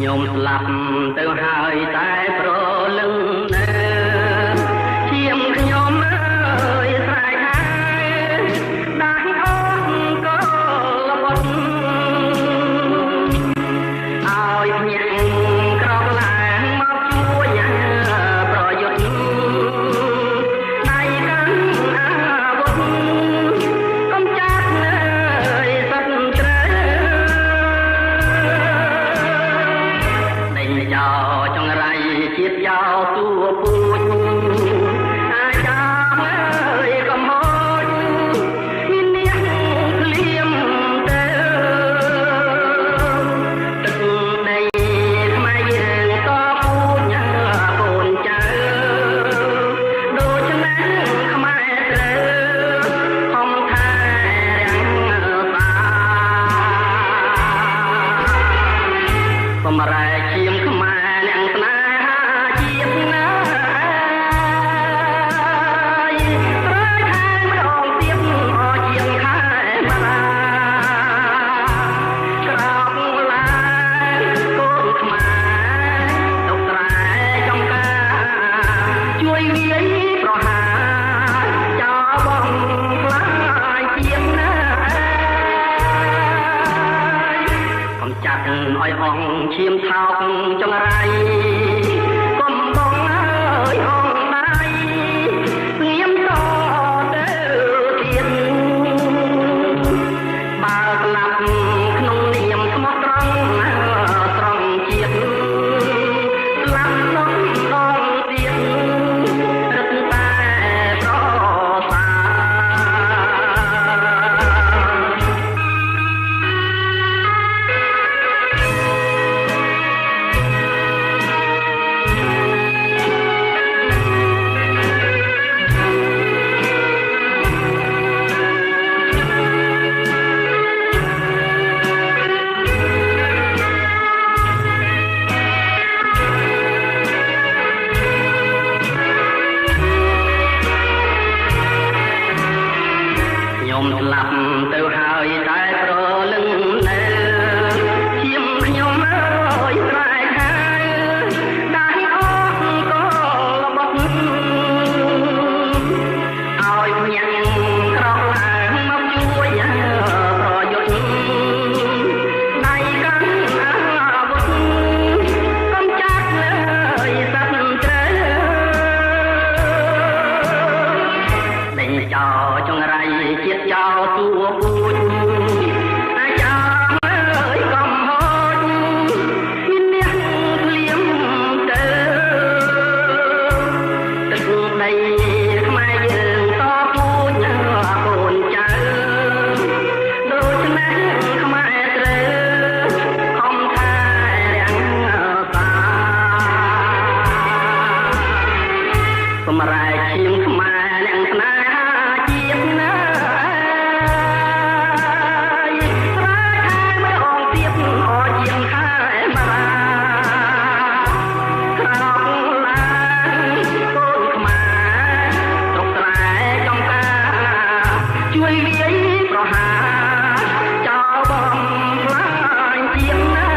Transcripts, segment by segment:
ខ្ញុំស្លាប់ទៅហើយតែប្រលឹងនៅឈាមខ្ញុំអើយស្រែកហើយដាស់អស់ក៏លបត់ឲ្យភ្ញាក់ក្រោកឡើងមកជួយប្រយុទ្ធដៃកាន់អាវុធកុំចាត់នៅសត្វត្រូវយោចង្រៃជាតិយោទួពូជអាចចាំអើយកំហុសមានអ្នកលៀមទៅទឹកដីខ្មែរយើងតពូជញ៉ាកូនចៅដូច្នេះខ្មែរត្រូវហំថែរាំងសាបំរែឈាមខ្មែរអ្នកស្នេហាជាតិណាប្រែខែម្ដងទៀតអជាងខែម្លាក្រោកឡើងកូនខ្មែរទុកស្រែចំការជួយវាយប្រហារចោលបងខ្លាយជាតិណាកុំចាត់ឲ្យអងឈាមថោកចង្រៃកុំបងអើយអងដៃស្ងៀមតទៅទៀតបើស្លាប់ក្នុងនាមស្មោះត្រង់ត្រង់ជាតិស្លាប់ក្នុងដងទៀតរឹតតែប្រសាខ្ញុំស្លាប់ទៅហើយតែប្រលឹងនៅឈាមខ្ញុំអើយស្រែកហើយដាស់អស់ក៏លបត់ឲ្យភ្ញាក់ក្រោកឡើងមកជួយប្រយុទ្ធដៃកាន់អាវុធកុំចាត់លើសត្វត្រូវដេញចោលចង្រៃជាតិចោលទួពូជអាចចាំអើយកំហុសមានអ្នកលៀមទៅទឹកដីខ្មែរយើងតពូជកូនចៅដូច្នេះខ្មែរត្រូវខំថែរាំងសាសម្រែកឈាមខ្មែរអ្នកស្នេហាជាតិណាជួយវាយប្រហារចោលបងខ្លាញ់ជាតិណា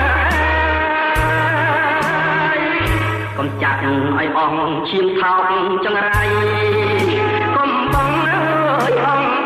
កុំចាត់ឲ្យអងឈាមថោកចង្រៃកុំបងអើយអង